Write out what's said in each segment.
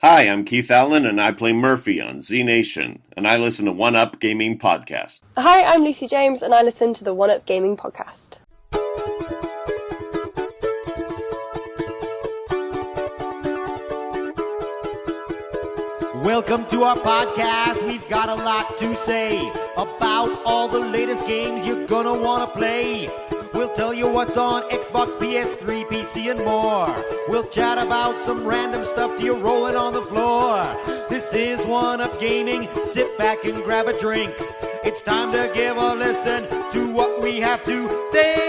Hi, I'm Keith Allen, and I play Murphy on Z Nation, and I listen to One Up Gaming Podcast. Hi, I'm Lucy James, and I listen to the One Up Gaming Podcast. Welcome to our podcast. We've got a lot to say about all the latest games you're gonna wanna play. We'll tell you what's on Xbox, PS3, PC, and more. We'll chat about some random stuff till you're rolling on the floor. This is One Up Gaming. Sit back and grab a drink. It's time to give a listen to what we have to think.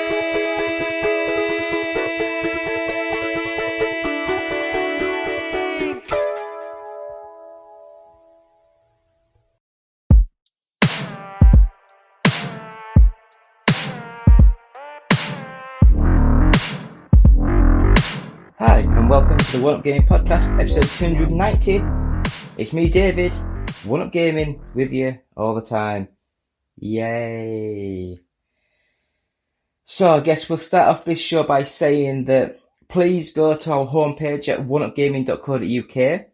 Hi, and welcome to the One Up Gaming Podcast, episode 290. It's me, David, One Up Gaming, with you all the time. Yay! So, I guess we'll start off this show by saying that please go to our homepage at oneupgaming.co.uk.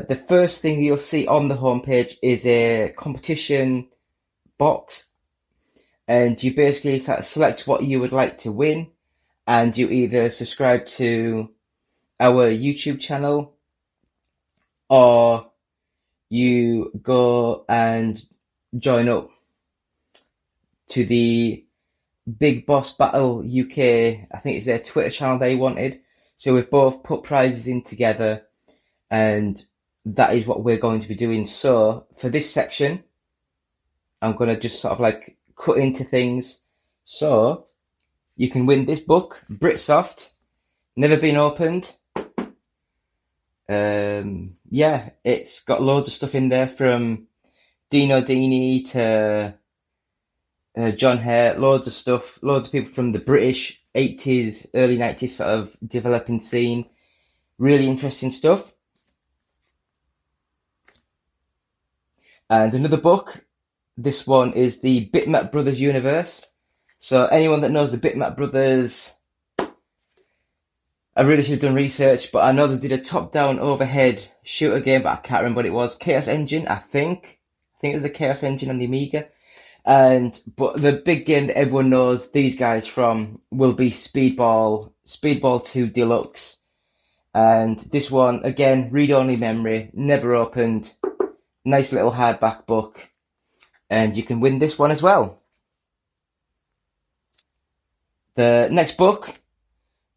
The first thing you'll see on the homepage is a competition box, and you basically select what you would like to win. And you either subscribe to our YouTube channel or you go and join up to the Big Boss Battle UK. I think it's their Twitter channel they wanted. So we've both put prizes in together, and that is what we're going to be doing. So for this section, I'm going to just sort of like cut into things. So you can win this book, Britsoft, never been opened. Yeah, it's got loads of stuff in there from Dino Dini to John Hare, loads of stuff, loads of people from the British 80s, early 90s sort of developing scene. Really interesting stuff. And another book, this one is the Bitmap Brothers universe. So anyone that knows the Bitmap Brothers, I really should have done research, but I know they did a top-down overhead shooter game, but I can't remember what it was. Chaos Engine, I think. I think it was the Chaos Engine on the Amiga. But the big game that everyone knows these guys from will be Speedball 2 Deluxe. And this one, again, read-only memory, never opened. Nice little hardback book. And you can win this one as well. The next book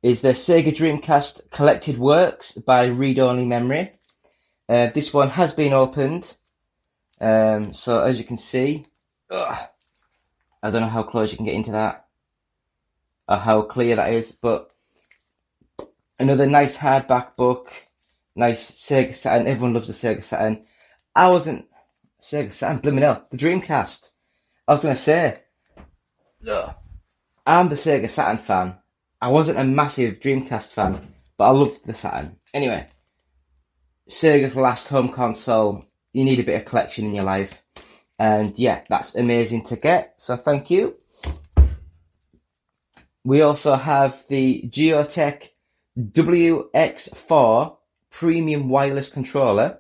is the Sega Dreamcast Collected Works by Read Only Memory. This one has been opened. So as you can see, I don't know how close you can get into that, or how clear that is, but another nice hardback book, nice Sega Saturn. Everyone loves the Sega Saturn. I wasn't Sega Saturn, blimmin' hell, the Dreamcast. I was going to say, I'm the Sega Saturn fan. I wasn't a massive Dreamcast fan, but I loved the Saturn. Anyway, Sega's last home console. You need a bit of collection in your life. And yeah, that's amazing to get. So thank you. We also have the Geotech WX4 Premium Wireless Controller.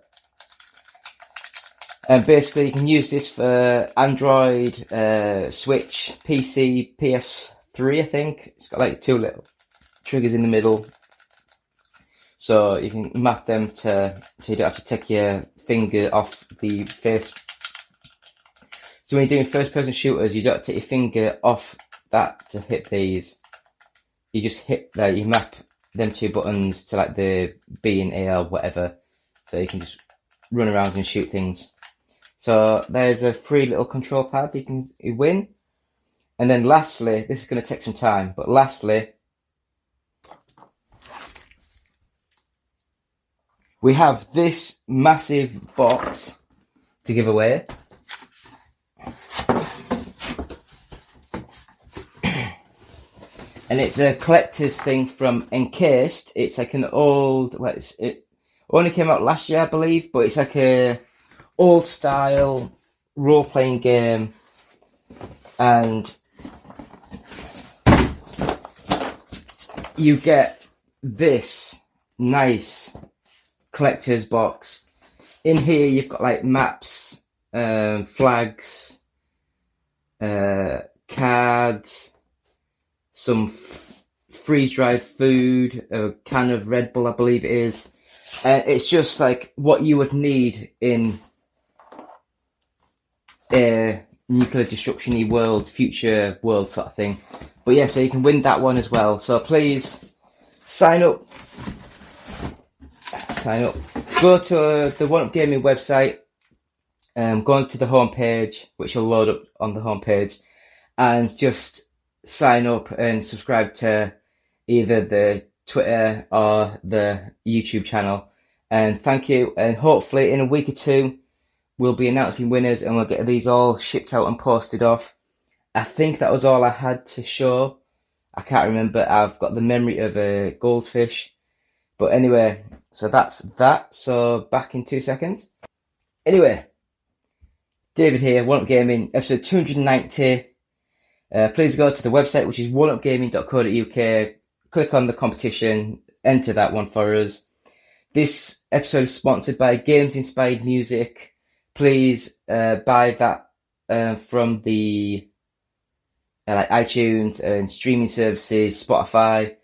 And basically you can use this for Android, Switch, PC, PS3, I think. It's got like two little triggers in the middle. So you can map them so you don't have to take your finger off the face. So when you're doing first person shooters, you don't take your finger off that to hit these. You just hit there, you map them two buttons to like the B and A or whatever. So you can just run around and shoot things. So there's a free little control pad you win. And then lastly, this is going to take some time, but lastly, we have this massive box to give away. And it's a collector's thing from Encased. It's like an old, it only came out last year, I believe, but it's like a old style role-playing game, and you get this nice collector's box. In here, you've got like maps, flags, cards, some freeze-dried food, a can of Red Bull, I believe it is. It's just like what you would need in a nuclear destruction-y world, future world sort of thing. But yeah, so you can win that one as well. So please sign up. Go to the One Up Gaming website. Go onto the homepage, which will load up on the homepage, and just sign up and subscribe to either the Twitter or the YouTube channel. And thank you. And hopefully in a week or two, we'll be announcing winners and we'll get these all shipped out and posted off. I think that was all I had to show. I can't remember. I've got the memory of a goldfish. But anyway, so that's that. So back in 2 seconds. Anyway, David here, One Up Gaming, episode 290. Please go to the website, which is oneupgaming.co.uk. Click on the competition, enter that one for us. This episode is sponsored by Games Inspired Music. Please buy that from the like iTunes and streaming services, Spotify,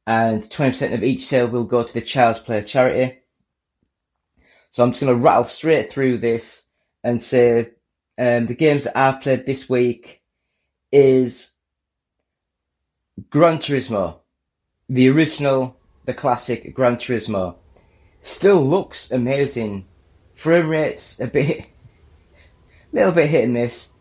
and 20% of each sale will go to the Child's Play charity. So I'm just going to rattle straight through this and say the games that I've played this week is Gran Turismo, the original, the classic Gran Turismo. Still looks amazing. Frame rate's a little bit hit and miss.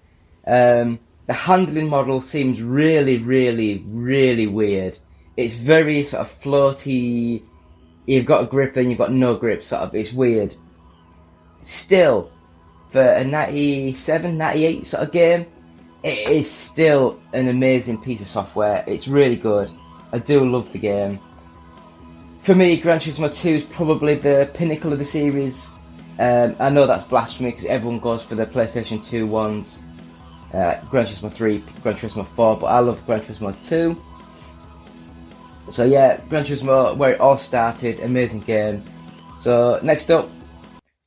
The handling model seems really, really, really weird. It's very sort of floaty. You've got a grip and you've got no grip, sort of. It's weird. Still, for a 97, 98 sort of game, it is still an amazing piece of software. It's really good. I do love the game. For me, Gran Turismo 2 is probably the pinnacle of the series. I know that's blasphemy because everyone goes for the PlayStation 2 ones. Gran Turismo 3, Gran Turismo 4, but I love Gran Turismo 2. So yeah, Gran Turismo, where it all started, amazing game. So next up,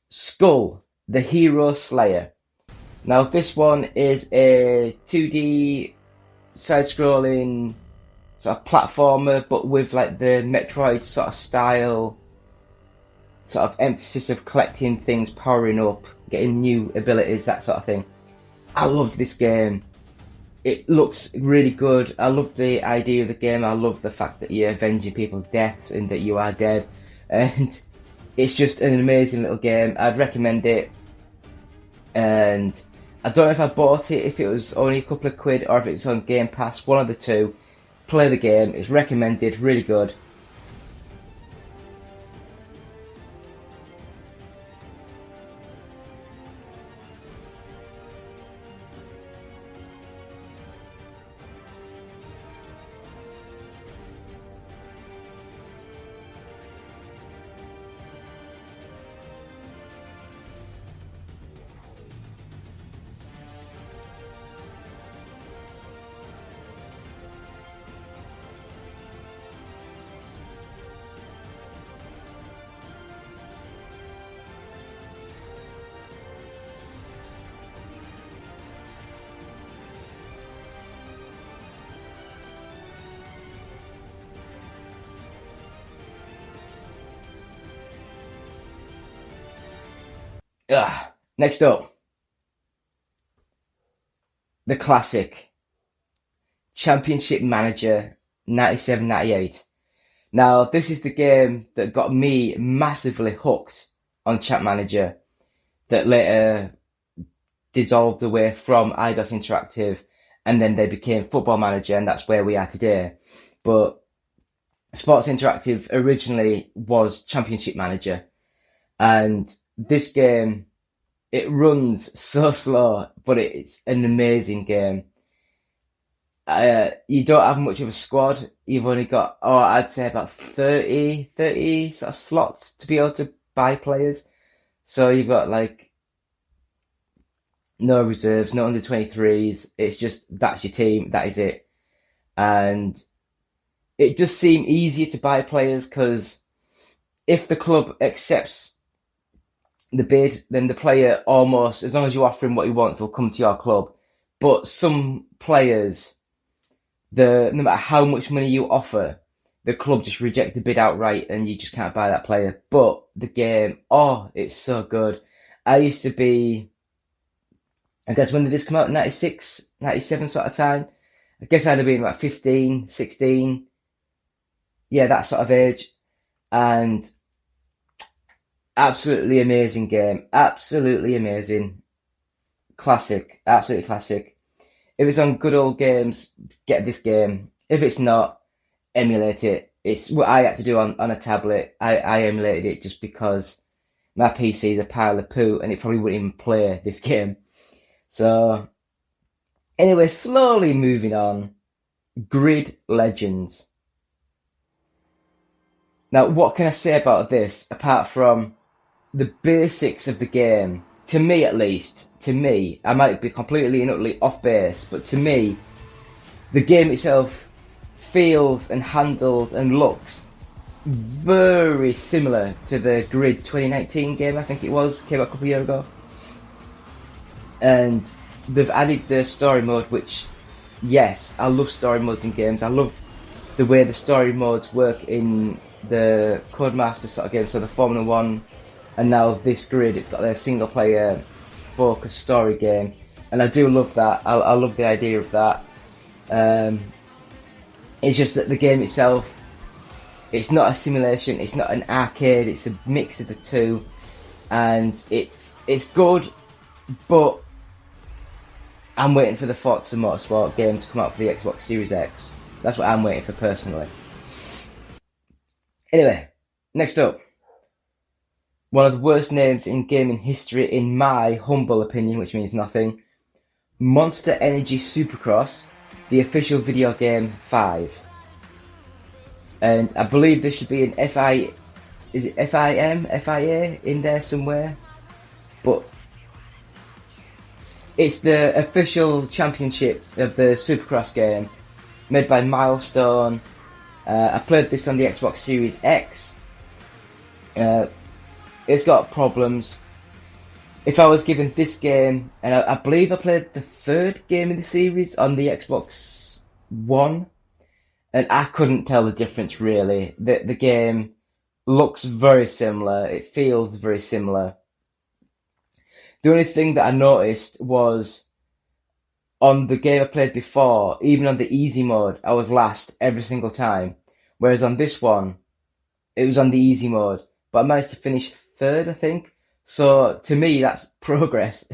Skull, the Hero Slayer. Now this one is a 2D side-scrolling sort of platformer, but with like the Metroid sort of style, sort of emphasis of collecting things, powering up, getting new abilities, that sort of thing. I loved this game. It looks really good. I love the idea of the game. I love the fact that you're avenging people's deaths and that you are dead. And it's just an amazing little game. I'd recommend it. And I don't know if I bought it, if it was only a couple of quid, or if it's on Game Pass, one of the two. Play the game. It's recommended. Really good. Next up, the classic Championship Manager 97-98. Now, this is the game that got me massively hooked on Champ Manager, that later dissolved away from Eidos Interactive, and then they became Football Manager, and that's where we are today. But Sports Interactive originally was Championship Manager, and this game, it runs so slow, but it's an amazing game. You don't have much of a squad. You've only got, I'd say about 30 sort of slots to be able to buy players. So you've got like no reserves, no under 23s. It's just, that's your team, that is it. And it just seemed easier to buy players because if the club accepts the bid, then the player almost, as long as you offer him what he wants, will come to your club. But some players, no matter how much money you offer, the club just reject the bid outright and you just can't buy that player. But the game, it's so good. I used to be, I guess when did this come out? 96, 97 sort of time. I guess I'd have been about 15, 16. Yeah, that sort of age. And absolutely amazing game. Absolutely amazing. Classic. Absolutely classic. If it's on Good Old Games, get this game. If it's not, emulate it. It's what I had to do on a tablet. I emulated it just because my PC is a pile of poo and it probably wouldn't even play this game. So, anyway, slowly moving on. Grid Legends. Now, what can I say about this apart from the basics of the game? To me, at least, I might be completely and utterly off base, but to me, the game itself feels and handles and looks very similar to the Grid 2019 game, I think it was, came out a couple of years ago. And they've added the story mode, which, yes, I love story modes in games. I love the way the story modes work in the Codemaster sort of game, so the Formula 1, and now this Grid, it's got their single player focused story game, and I do love that. I love the idea of that. It's just that the game itself, it's not a simulation, it's not an arcade, it's a mix of the two, and it's good, but I'm waiting for the Forza Motorsport game to come out for the Xbox Series X. That's what I'm waiting for personally. Anyway, next up. One of the worst names in gaming history, in my humble opinion, which means nothing. Monster Energy Supercross, the official video game 5. And I believe there should be an FIA in there somewhere. But it's the official championship of the Supercross game, made by Milestone. I played this on the Xbox Series X. It's got problems. If I was given this game, and I believe I played the third game in the series on the Xbox One, and I couldn't tell the difference really. The game looks very similar, it feels very similar. The only thing that I noticed was on the game I played before, even on the easy mode, I was last every single time. Whereas on this one, it was on the easy mode, but I managed to finish third, I think. So to me, that's progress.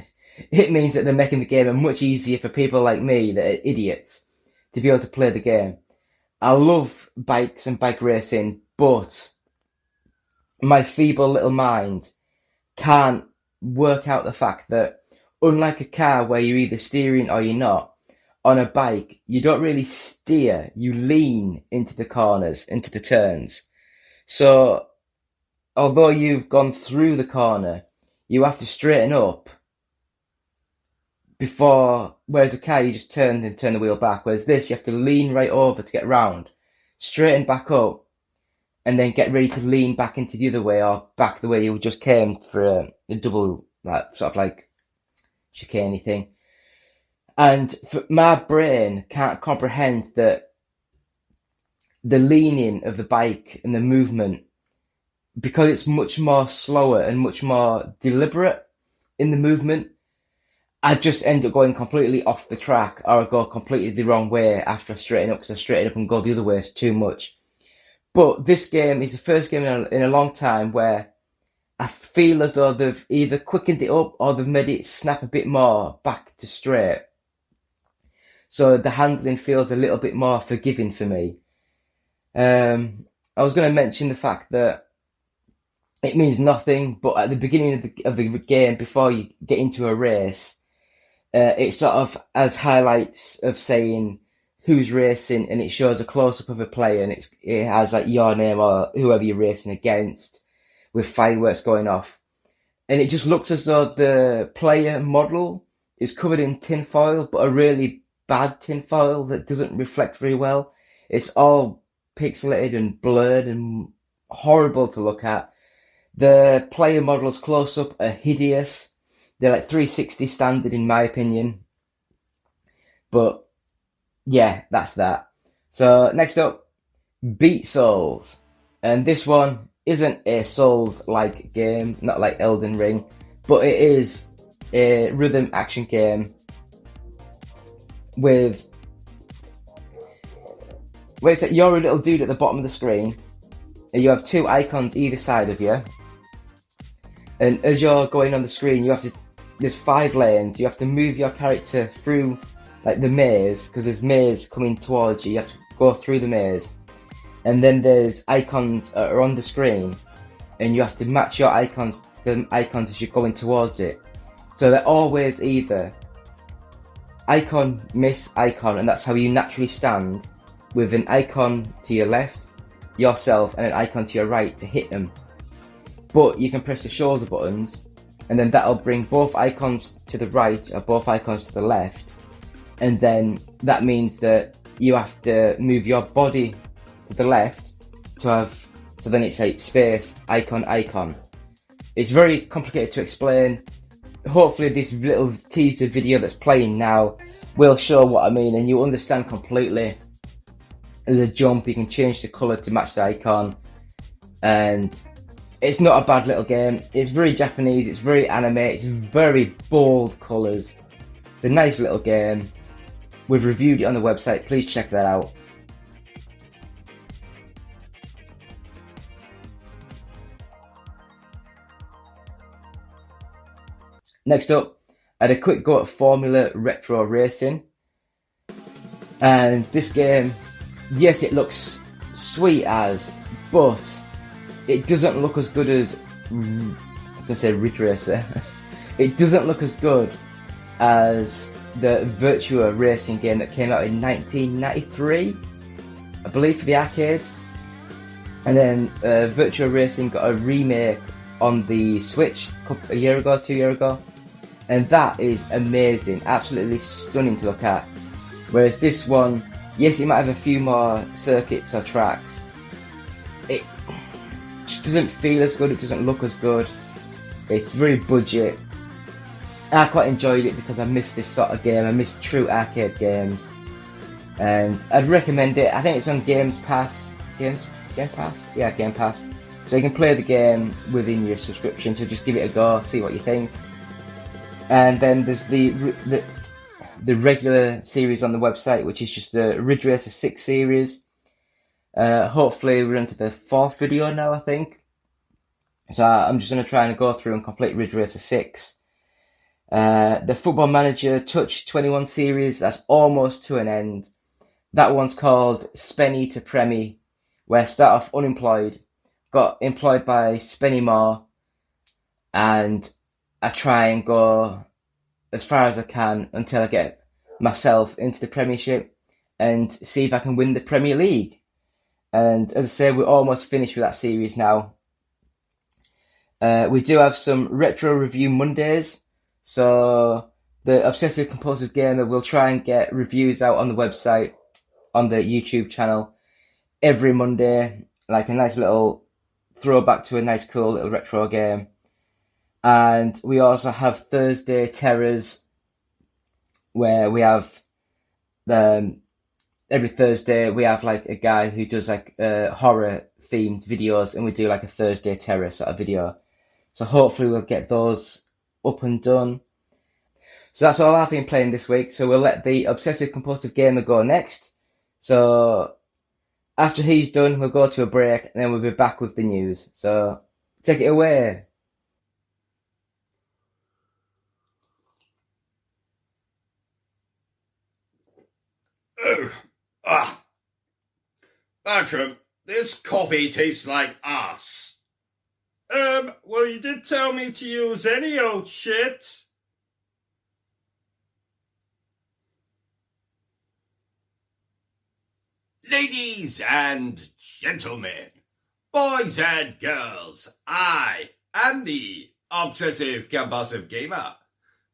It means that they're making the game much easier for people like me that are idiots to be able to play the game. I love bikes and bike racing, but my feeble little mind can't work out the fact that unlike a car where you're either steering or you're not, on a bike, you don't really steer, you lean into the corners, into the turns. So, although you've gone through the corner, you have to straighten up before, whereas a car, you just turn and turn the wheel back. Whereas this, you have to lean right over to get round, straighten back up, and then get ready to lean back into the other way or back the way you just came for a double, sort of like chicane thing. And my brain can't comprehend that the leaning of the bike and the movement, because it's much more slower and much more deliberate in the movement, I just end up going completely off the track, or I go completely the wrong way after I straighten up, because I straighten up and go the other way, it's too much. But this game is the first game in a long time where I feel as though they've either quickened it up or they've made it snap a bit more back to straight. So the handling feels a little bit more forgiving for me. I was going to mention the fact that it means nothing, but at the beginning of the game, before you get into a race, it sort of has highlights of saying who's racing, and it shows a close-up of a player, and it has like your name or whoever you're racing against, with fireworks going off. And it just looks as though the player model is covered in tinfoil, but a really bad tinfoil that doesn't reflect very well. It's all pixelated and blurred, and horrible to look at. The player models close up are hideous. They're like 360 standard in my opinion. But yeah, that's that. So next up, Beat Souls. And this one isn't a Souls-like game, not like Elden Ring, but it is a rhythm action game with... Wait, so you're a little dude at the bottom of the screen, and you have two icons either side of you. And as you're going on the screen, there's 5 lanes, you have to move your character through like the maze, because there's maze coming towards you, you have to go through the maze. And then there's icons that are on the screen, and you have to match your icons to the icons as you're going towards it. So they're always either icon, miss, icon, and that's how you naturally stand, with an icon to your left, yourself, and an icon to your right to hit them. But you can press the shoulder buttons, and then that'll bring both icons to the right or both icons to the left, and then that means that you have to move your body to the left to have, so then it's like space, icon, icon. It's very complicated to explain. Hopefully this little teaser video that's playing now will show what I mean and you'll understand completely. There's a jump, you can change the colour to match the icon, and it's not a bad little game. It's very Japanese, it's very anime, it's very bold colours. It's a nice little game. We've reviewed it on the website, please check that out. Next up, I had a quick go at Formula Retro Racing. And this game, yes, it looks sweet as, but it doesn't look as good as, I was gonna say Ridge Racer. It doesn't look as good as the Virtua Racing game that came out in 1993, I believe, for the arcades. And then Virtua Racing got a remake on the Switch a year ago, 2 years ago. And that is amazing, absolutely stunning to look at. Whereas this one, yes, it might have a few more circuits or tracks. It just doesn't feel as good, it doesn't look as good. It's very budget. I quite enjoyed it because I miss this sort of game, I miss true arcade games. And I'd recommend it. I think it's on Game Pass? Game Pass? Yeah, Game Pass. So you can play the game within your subscription, so just give it a go, see what you think. And then there's the regular series on the website, which is just the Ridge Racer 6 series. Hopefully we're into the 4th video now, I think. So I'm just going to try and go through and complete Ridge Racer 6. The Football Manager Touch 21 series, that's almost to an end. That one's called Spenny to Premi, where I start off unemployed, got employed by Spenny Moore, and I try and go as far as I can until I get myself into the Premiership and see if I can win the Premier League. And as I say, we're almost finished with that series now. We do have some retro review Mondays, so the Obsessive Compulsive Gamer will try and get reviews out on the website, on the YouTube channel, every Monday, like a nice little throwback to a nice cool little retro game. And we also have Thursday Terrors, where we have every Thursday we have like a guy who does like horror themed videos, and we do like a Thursday Terror sort of video. So hopefully we'll get those up and done. So that's all I've been playing this week. So we'll let the Obsessive Compulsive Gamer go next. So after he's done, we'll go to a break, and then we'll be back with the news. So take it away. Bertram, this coffee tastes like ass. Well, you did tell me to use any old shit. Ladies and gentlemen, boys and girls, I am the Obsessive Compulsive Gamer,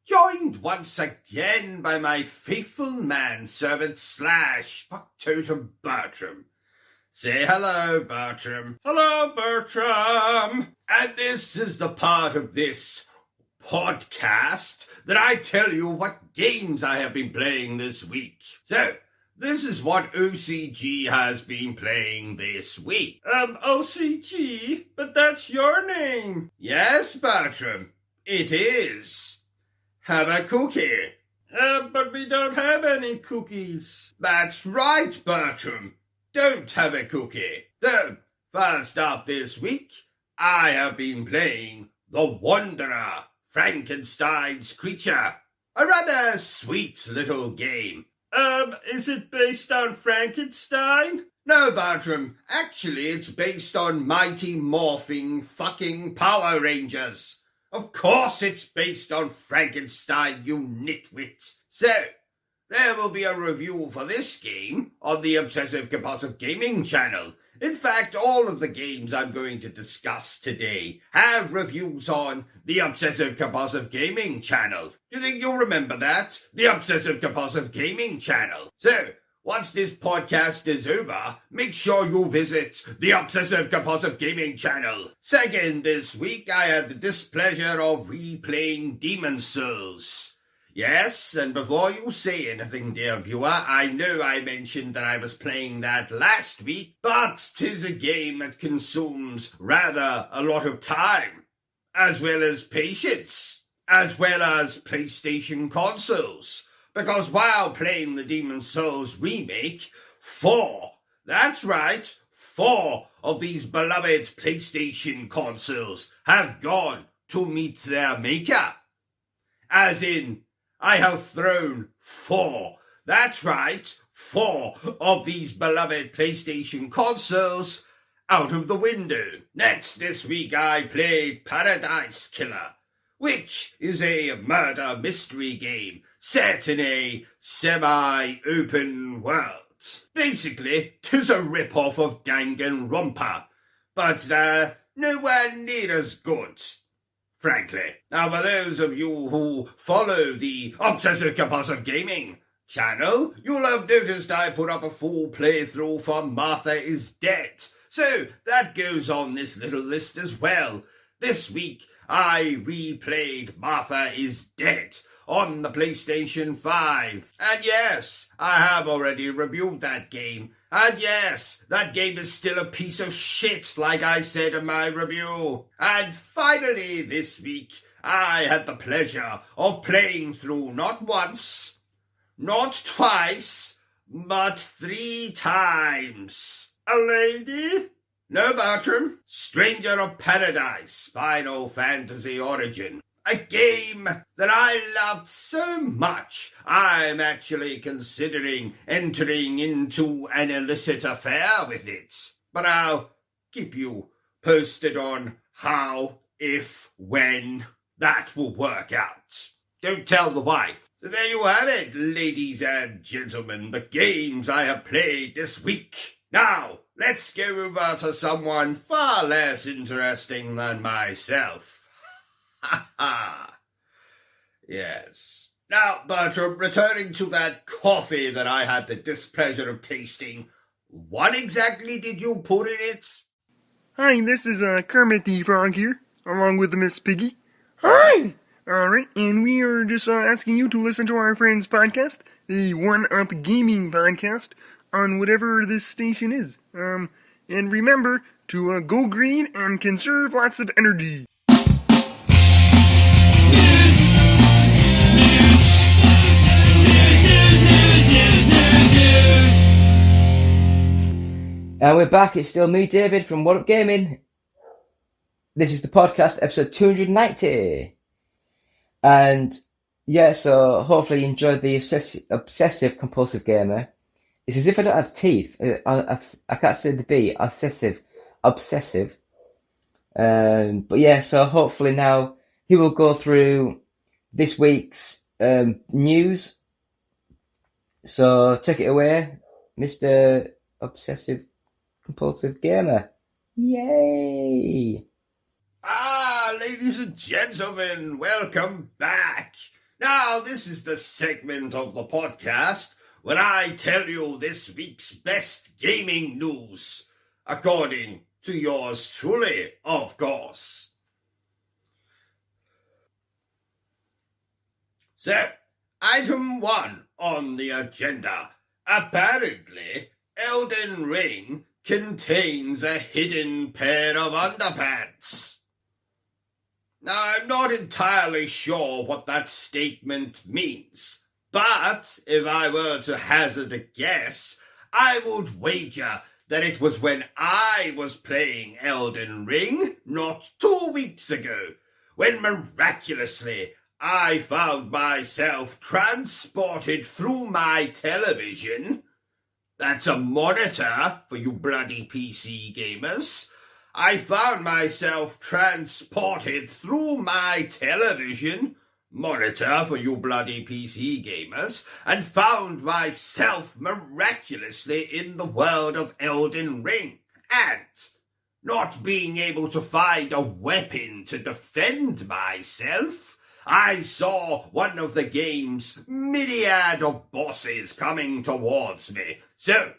joined once again by my faithful manservant / factotum Bertram. Say hello, Bertram. Hello, Bertram. And this is the part of this podcast that I tell you what games I have been playing this week. So, this is what OCG has been playing this week. OCG? But that's your name. Yes, Bertram, it is. Have a cookie. But we don't have any cookies. That's right, Bertram. Don't have a cookie. So, first up this week, I have been playing The Wanderer, Frankenstein's Creature. A rather sweet little game. Is it based on Frankenstein? No, Bertram. Actually, it's based on Mighty Morphing fucking Power Rangers. Of course it's based on Frankenstein, you nitwit. So, there will be a review for this game on the Obsessive Compulsive Gaming channel. In fact, all of the games I'm going to discuss today have reviews on the Obsessive Compulsive Gaming channel. Do you think you'll remember that? The Obsessive Compulsive Gaming channel. So, once this podcast is over, make sure you visit the Obsessive Compulsive Gaming channel. Second, this week I had the displeasure of replaying Demon's Souls. Yes, and before you say anything, dear viewer, I know I mentioned that I was playing that last week, but 'tis a game that consumes rather a lot of time, as well as patience, as well as PlayStation consoles. Because while playing the Demon's Souls remake, 4 of these beloved PlayStation consoles have gone to meet their maker. As in, I have thrown 4 of these beloved PlayStation consoles out of the window. Next, this week I played Paradise Killer, which is a murder mystery game set in a semi-open world. Basically, 'tis a rip-off of Danganronpa, but nowhere near as good, frankly. Now, for those of you who follow the Obsessive Compulsive Gaming channel, you'll have noticed I put up a full playthrough for Martha is Dead. So, that goes on this little list as well. This week, I replayed Martha is Dead on the PlayStation 5. And yes, I have already reviewed that game. And yes, that game is still a piece of shit, like I said in my review. And finally, this week, I had the pleasure of playing through not once, not twice, but 3 times. A lady? No, Bertram. Stranger of Paradise, Final Fantasy Origin. A game that I loved so much, I'm actually considering entering into an illicit affair with it. But I'll keep you posted on how, if, when that will work out. Don't tell the wife. So there you have it, ladies and gentlemen, the games I have played this week. Now, let's go over to someone far less interesting than myself. Ha ha! Yes. Now, Bertram, returning to that coffee that I had the displeasure of tasting, what exactly did you put in it? Hi, this is Kermit the Frog here, along with Miss Piggy. Hi! Alright, and we are just asking you to listen to our friend's podcast, the One Up Gaming podcast, on whatever this station is. And remember to go green and conserve lots of energy. And we're back. It's still me, David, from What Up Gaming. This is the podcast, episode 290. And yeah, so hopefully you enjoyed the Obsessive Compulsive Gamer. It's as if I don't have teeth. I can't say the B. Obsessive. But yeah, so hopefully now he will go through this week's news. So take it away, Mr. Obsessive Compulsive Gamer. Yay! Ladies and gentlemen, welcome back. Now, this is the segment of the podcast when I tell you this week's best gaming news, according to yours truly, of course. So, item 1 on the agenda. Apparently, Elden Ring contains a hidden pair of underpants. Now, I'm not entirely sure what that statement means, but if I were to hazard a guess, I would wager that it was when I was playing Elden Ring not 2 weeks ago, when miraculously I found myself transported through my television. That's a monitor for you bloody PC gamers. I found myself transported through my television, monitor for you bloody PC gamers, and found myself miraculously in the world of Elden Ring, and not being able to find a weapon to defend myself, I saw one of the game's myriad of bosses coming towards me. So,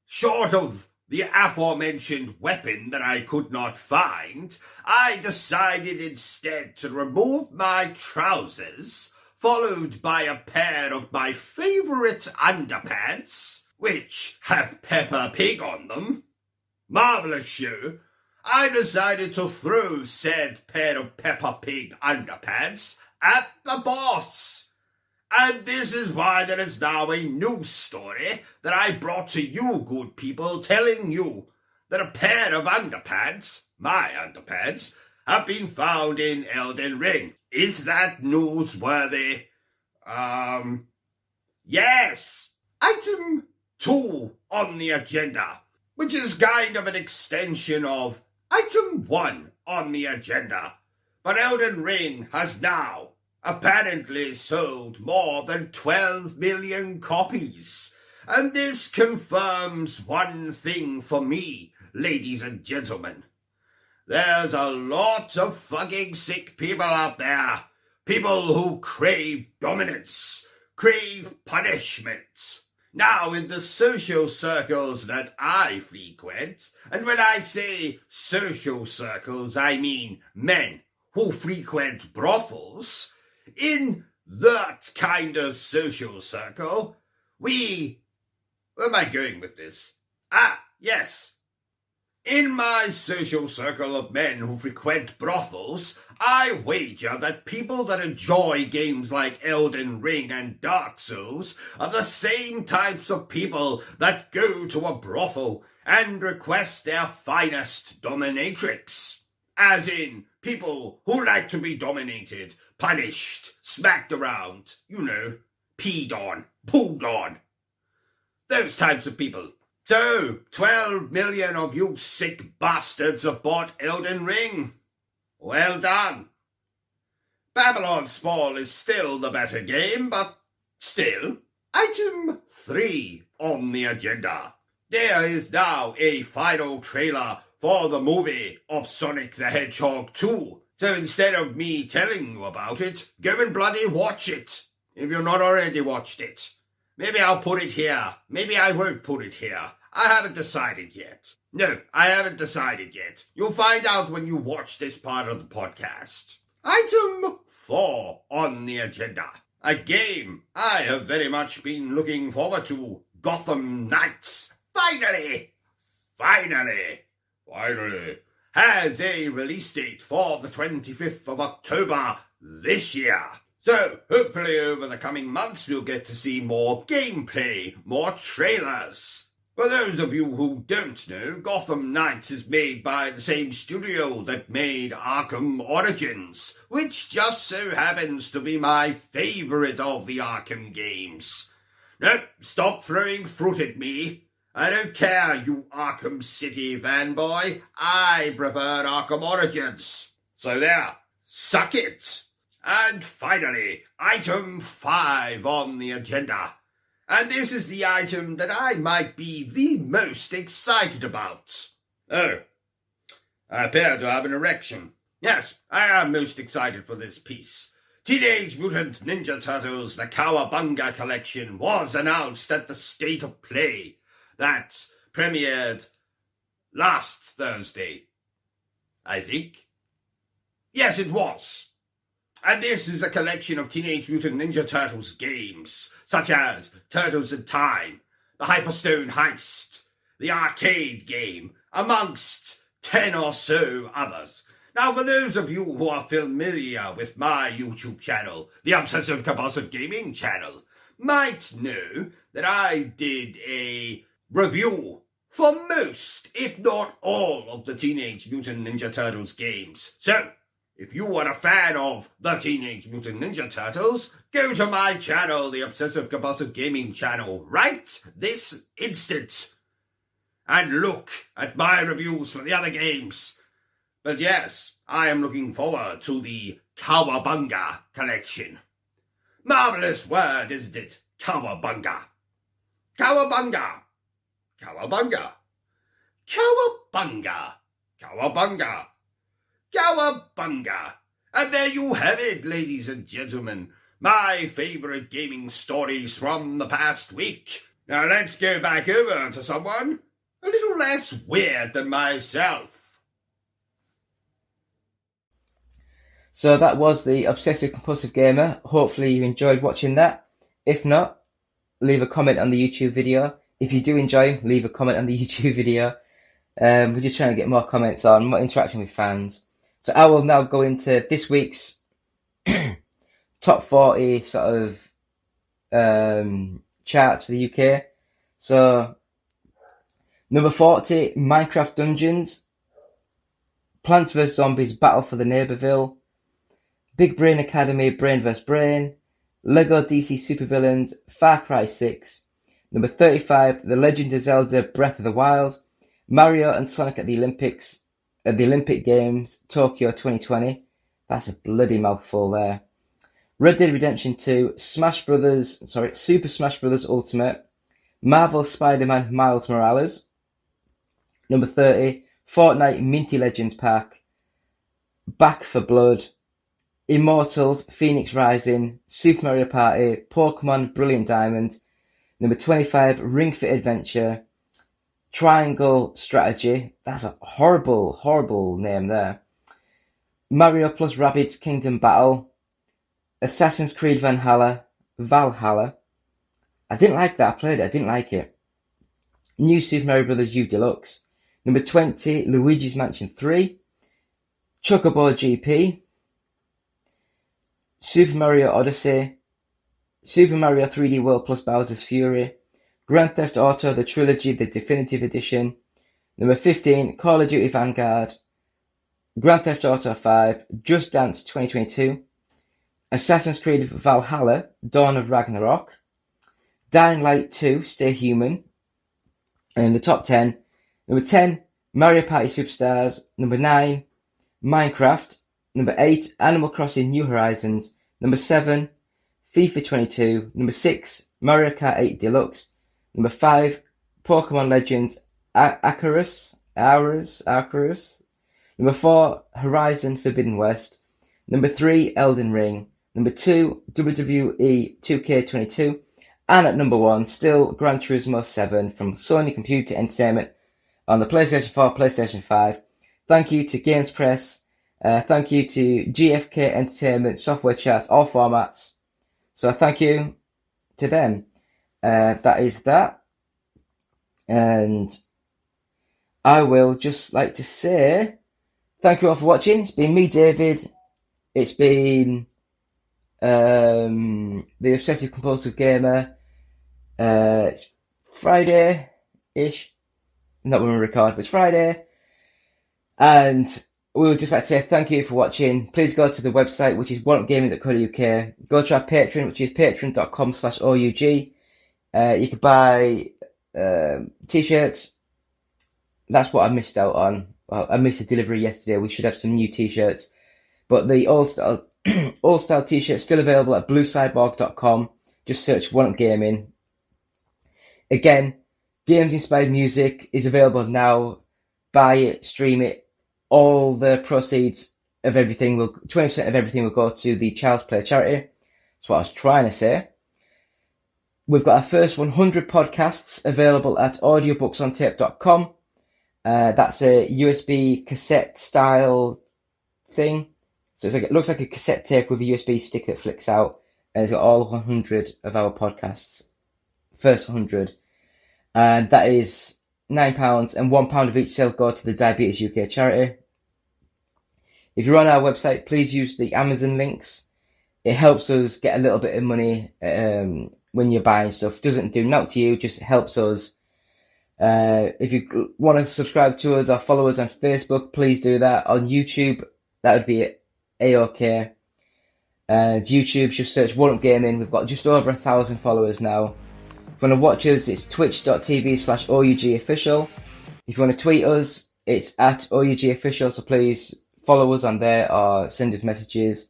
short of the aforementioned weapon that I could not find, I decided instead to remove my trousers, followed by a pair of my favourite underpants, which have Peppa Pig on them. Marvellous show. I decided to throw said pair of Peppa Pig underpants at the boss. And this is why there is now a news story that I brought to you, good people, telling you that a pair of underpants, my underpants, have been found in Elden Ring. Is that newsworthy? Yes. Item 2 on the agenda, which is kind of an extension of Item 1 on the agenda. But Elden Ring has now apparently sold more than 12 million copies. And this confirms one thing for me, ladies and gentlemen. There's a lot of fucking sick people out there. People who crave dominance, crave punishment. Now, in the social circles that I frequent, and when I say social circles, I mean men who frequent brothels, in that kind of social circle, where am I going with this? Yes. In my social circle of men who frequent brothels, I wager that people that enjoy games like Elden Ring and Dark Souls are the same types of people that go to a brothel and request their finest dominatrix. As in, people who like to be dominated, punished, smacked around, peed on, pulled on. Those types of people. So, 12 million of you sick bastards have bought Elden Ring. Well done. Babylon's Fall is still the better game, but still. Item 3 on the agenda. There is now a final trailer for the movie of Sonic the Hedgehog 2. So instead of me telling you about it, go and bloody watch it, if you've not already watched it. Maybe I'll put it here. Maybe I won't put it here. I haven't decided yet. No, I haven't decided yet. You'll find out when you watch this part of the podcast. Item 4 on the agenda. A game I have very much been looking forward to. Gotham Knights. Finally, has a release date for the 25th of October this year. So, hopefully over the coming months we'll get to see more gameplay, more trailers. For those of you who don't know, Gotham Knights is made by the same studio that made Arkham Origins, which just so happens to be my favourite of the Arkham games. No, stop throwing fruit at me. I don't care, you Arkham City fanboy. I prefer Arkham Origins. So there, suck it. And finally, item 5 on the agenda. And this is the item that I might be the most excited about. Oh, I appear to have an erection. Yes, I am most excited for this piece. Teenage Mutant Ninja Turtles The Cowabunga Collection was announced at the State of Play that premiered last Thursday, I think. Yes, it was. And this is a collection of Teenage Mutant Ninja Turtles games, such as Turtles in Time, the Hyperstone Heist, the arcade game, amongst 10 or so others. Now, for those of you who are familiar with my YouTube channel, the Obsessive Compulsive Gaming channel, might know that I did a review for most, if not all, of the Teenage Mutant Ninja Turtles games. So, if you are a fan of the Teenage Mutant Ninja Turtles, go to my channel, the Obsessive Compulsive Gaming channel, right this instant, and look at my reviews for the other games. But yes, I am looking forward to the Cowabunga collection. Marvelous word, isn't it? Cowabunga. Cowabunga. Cowabunga. Cowabunga. Cowabunga. Cowabunga. And there you have it, ladies and gentlemen. My favourite gaming stories from the past week. Now let's go back over to someone a little less weird than myself. So that was the Obsessive Compulsive Gamer. Hopefully you enjoyed watching that. If not, leave a comment on the YouTube video. If you do enjoy, leave a comment on the YouTube video. We're just trying to get more comments on, more interaction with fans. So I will now go into this week's top 40 sort of charts for the UK. So number 40, Minecraft Dungeons. Plants vs Zombies Battle for the Neighbourville. Big Brain Academy Brain vs Brain. Lego DC Supervillains Far Cry 6. Number 35, The Legend of Zelda Breath of the Wild. Mario and Sonic at the Olympic Games Tokyo 2020. That's a bloody mouthful there. Red Dead Redemption 2, Super Smash Bros. Ultimate. Marvel Spider-Man Miles Morales. Number 30, Fortnite Minty Legends Pack. Back for Blood. Immortals Phoenix Rising. Super Mario Party. Pokemon Brilliant Diamond. Number 25, Ring Fit Adventure. Triangle Strategy. That's a horrible, horrible name there. Mario plus Rabbids Kingdom Battle. Assassin's Creed Valhalla. I didn't like that. I played it. I didn't like it. New Super Mario Bros. U Deluxe. Number 20, Luigi's Mansion 3. Chocobo GP. Super Mario Odyssey. Super Mario 3D World plus Bowser's Fury. Grand Theft Auto The Trilogy, the Definitive Edition. Number 15, Call of Duty Vanguard. Grand Theft Auto 5, Just Dance 2022. Assassin's Creed Valhalla, Dawn of Ragnarok. Dying Light 2, Stay Human. And in the top 10, number 10, Mario Party Superstars. Number 9, Minecraft. Number 8, Animal Crossing New Horizons. Number 7, FIFA 22. Number 6, Mario Kart 8 Deluxe. Number 5, Pokemon Legends Arceus. Number 4, Horizon Forbidden West. Number 3, Elden Ring. Number 2, WWE 2K22. And at number 1, still Gran Turismo 7 from Sony Computer Entertainment on the PlayStation 4, PlayStation 5. Thank you to Games Press. Thank you to GFK Entertainment, Software Charts, all formats. So thank you to them. That is that. And I will just like to say thank you all for watching. It's been me, David. It's been the Obsessive Compulsive Gamer. It's Friday-ish. Not when we record, but it's Friday. And we would just like to say thank you for watching. Please go to the website, which is oneupgaming.co.uk. Go to our Patreon, which is patreon.com/OUG. You could buy t-shirts. That's what I missed out on. Well, I missed a delivery yesterday. We should have some new t-shirts. But the All-Style t-shirt still available at bluecyborg.com. Just search One Up Gaming. Again, games-inspired music is available now. Buy it, stream it. All the proceeds of everything 20% of everything will go to the Child's Play charity. That's what I was trying to say. We've got our first 100 podcasts available at audiobooksontape.com. That's a USB cassette style thing. So it looks like a cassette tape with a USB stick that flicks out. And it's got all 100 of our podcasts. First 100. And that is £9, and £1 of each sale go to the Diabetes UK charity. If you're on our website, please use the Amazon links. It helps us get a little bit of money when you're buying stuff. Doesn't do naught to you, just helps us. If you want to subscribe to us or follow us on Facebook, please do that. On YouTube, that would be A-OK. YouTube, just search One Up Gaming. We've got just over 1,000 followers now. If you want to watch us, it's twitch.tv/OUGofficial. If you want to tweet us, it's at OUGofficial, so please follow us on there or send us messages.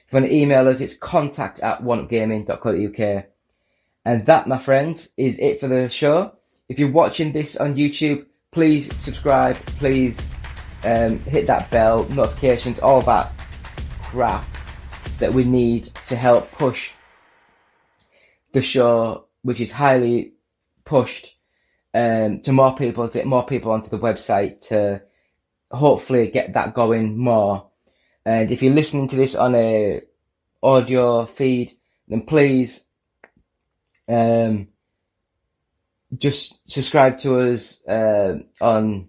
If you want to email us, it's contact@oneupgaming.co.uk. And that, my friends, is it for the show. If you're watching this on YouTube, please subscribe, please hit that bell, notifications, all that crap that we need to help push the show, which is highly pushed, to more people, to get more people onto the website, to hopefully get that going more. And if you're listening to this on a audio feed, then please just subscribe to us on, I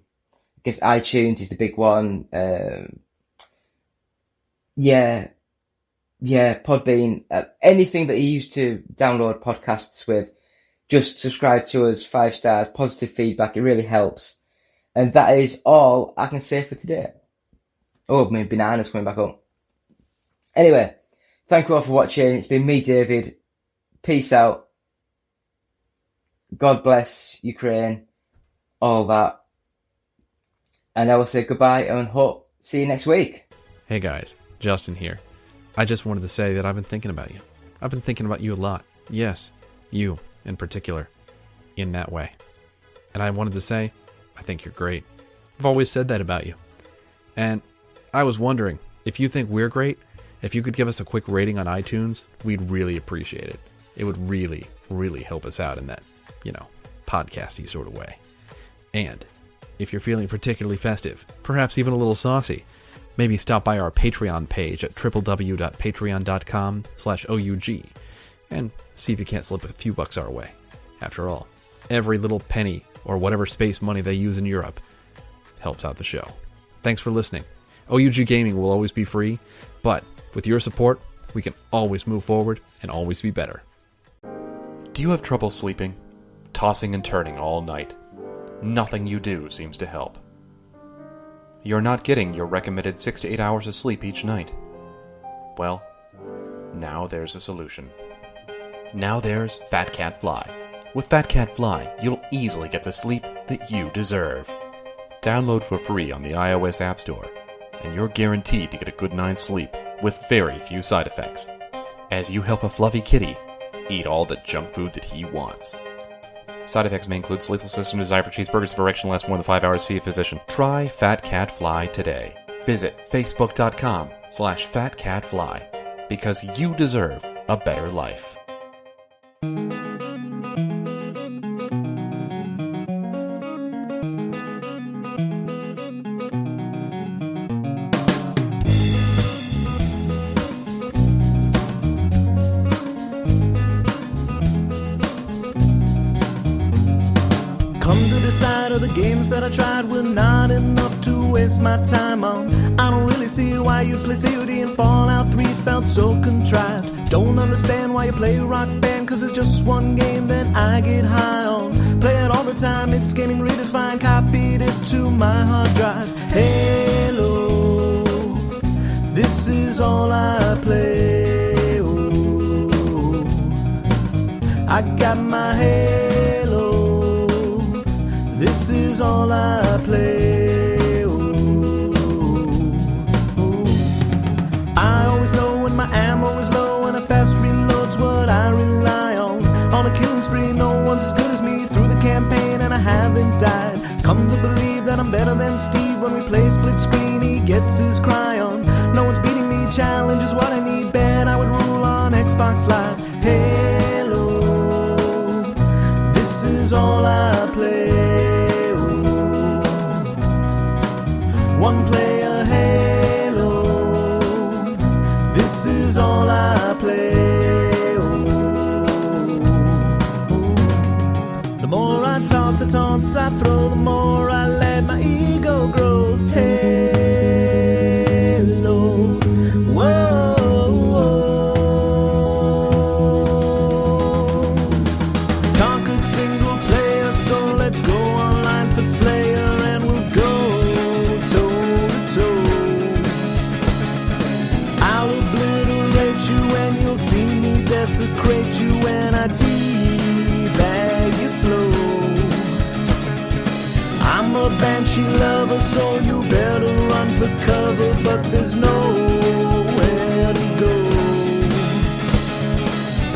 guess iTunes is the big one. Podbean, anything that you use to download podcasts with, just subscribe to us, 5 stars, positive feedback, it really helps. And that is all I can say for today. Oh, my banana's coming back up. Anyway, thank you all for watching. It's been me, David. Peace out. God bless Ukraine. All that. And I will say goodbye and hope see you next week. Hey guys, Justin here. I just wanted to say that I've been thinking about you. I've been thinking about you a lot. Yes, you in particular. In that way. And I wanted to say, I think you're great. I've always said that about you. And I was wondering, if you think we're great, if you could give us a quick rating on iTunes, we'd really appreciate it. It would really, really help us out in that, podcasty sort of way. And if you're feeling particularly festive, perhaps even a little saucy, maybe stop by our Patreon page at www.patreon.com/OUG and see if you can't slip a few bucks our way. After all, every little penny or whatever space money they use in Europe helps out the show. Thanks for listening. OUG Gaming will always be free, but with your support, we can always move forward and always be better. Do you have trouble sleeping? Tossing and turning all night? Nothing you do seems to help. You're not getting your recommended 6 to 8 hours of sleep each night. Well, now there's a solution. Now there's Fat Cat Fly. With Fat Cat Fly, you'll easily get the sleep that you deserve. Download for free on the iOS App Store, and you're guaranteed to get a good night's sleep with very few side effects, as you help a fluffy kitty eat all the junk food that he wants. Side effects may include sleeplessness and desire for cheeseburgers if erection lasts more than 5 hours. See a physician. Try Fat Cat Fly today. Visit facebook.com/fatcatfly because you deserve a better life. Come to decide of the games that I tried were not enough to waste my time on. I don't really see why you play COD and Fallout 3 felt so contrived. Don't understand why you play Rock Band, cause it's just one game that I get high on. Play it all the time, it's gaming redefined, copied it to my hard drive. Halo, this is all I play. Oh, I got my Halo, this is all I play. Ooh, ooh. I always know when my ammo is low, and a fast reload's what I rely on. On a killing spree, no one's as good as me through the campaign, and I haven't died. Come to believe that I'm better than Steve when we play split screen, he gets his cry on. what I need. Bet I would rule on Xbox Live. Halo, this is all I play. One player Halo, this is all I play. The more I talk, the taunts I throw, the more I let my ego grow. Halo, whoa, whoa. Conquered single player, so let's go online for Slayer and we'll go toe to toe. I'll obliterate you and you'll see me desecrate you when I teabag you slow. I'm a banshee lover, so you better run for cover, but there's nowhere to go.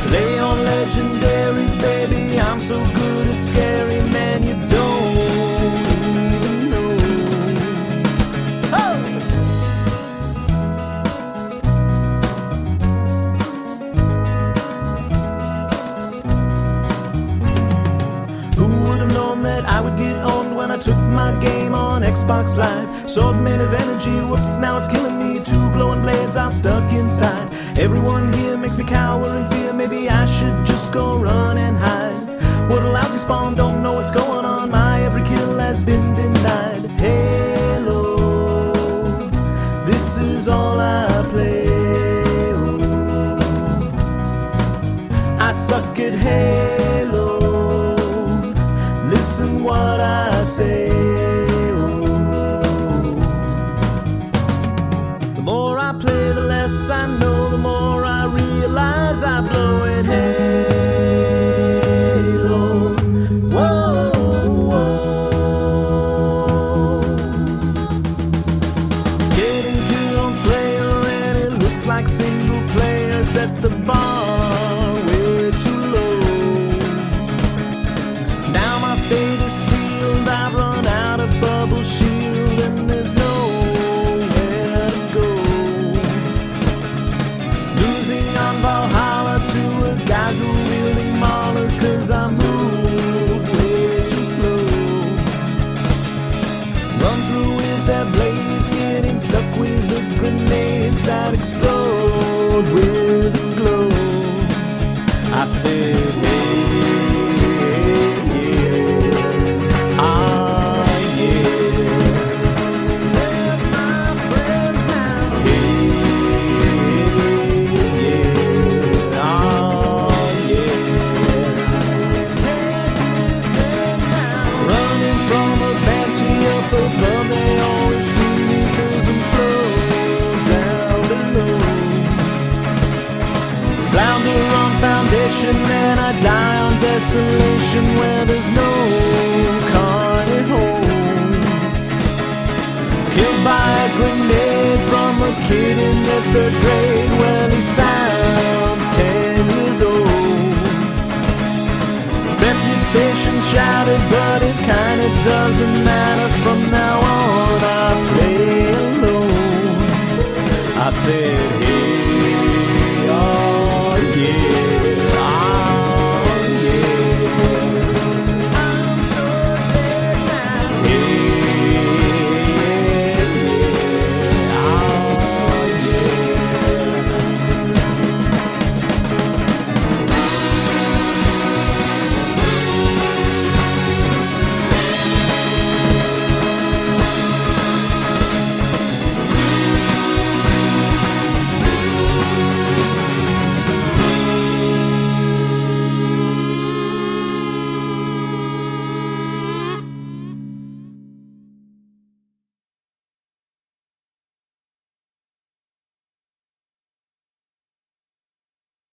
Play on legendary, baby, I'm so good at scary, man, you don't even know. Oh! Who would have known that I would get owned when I took my game on Xbox Live? Sword made of energy, whoops, now it's killing me. Two glowing blades are stuck inside. Everyone here makes me cower in fear. Maybe I should just go run and hide. What a lousy spawn, don't know what's going on. My every kill has been denied. Halo, this is all I play. I suck at Halo, listen what I say. The more I play, the less I know. The more I realize I blow it. Halo, whoa, whoa. Getting killed on Slayer and it looks like single player set the bar way too low. Now my fate is sealed, I've run out of bubble shield and there's nowhere to go. Losing on Valhalla to a guy who wielding maulers, cause I move way too slow. Run through with their blades, getting stuck with the grenades that explode with a glow. I said, hey, yeah, ah, yeah. There's my friends now. Hey, yeah, ah, yeah. Can't miss it now. Running from a banshee up above, they always see me 'cause I'm slow down below. Flounder on foundation, then I die on desolation where there's no carnage homes. Killed by a grenade from a kid in the third grade.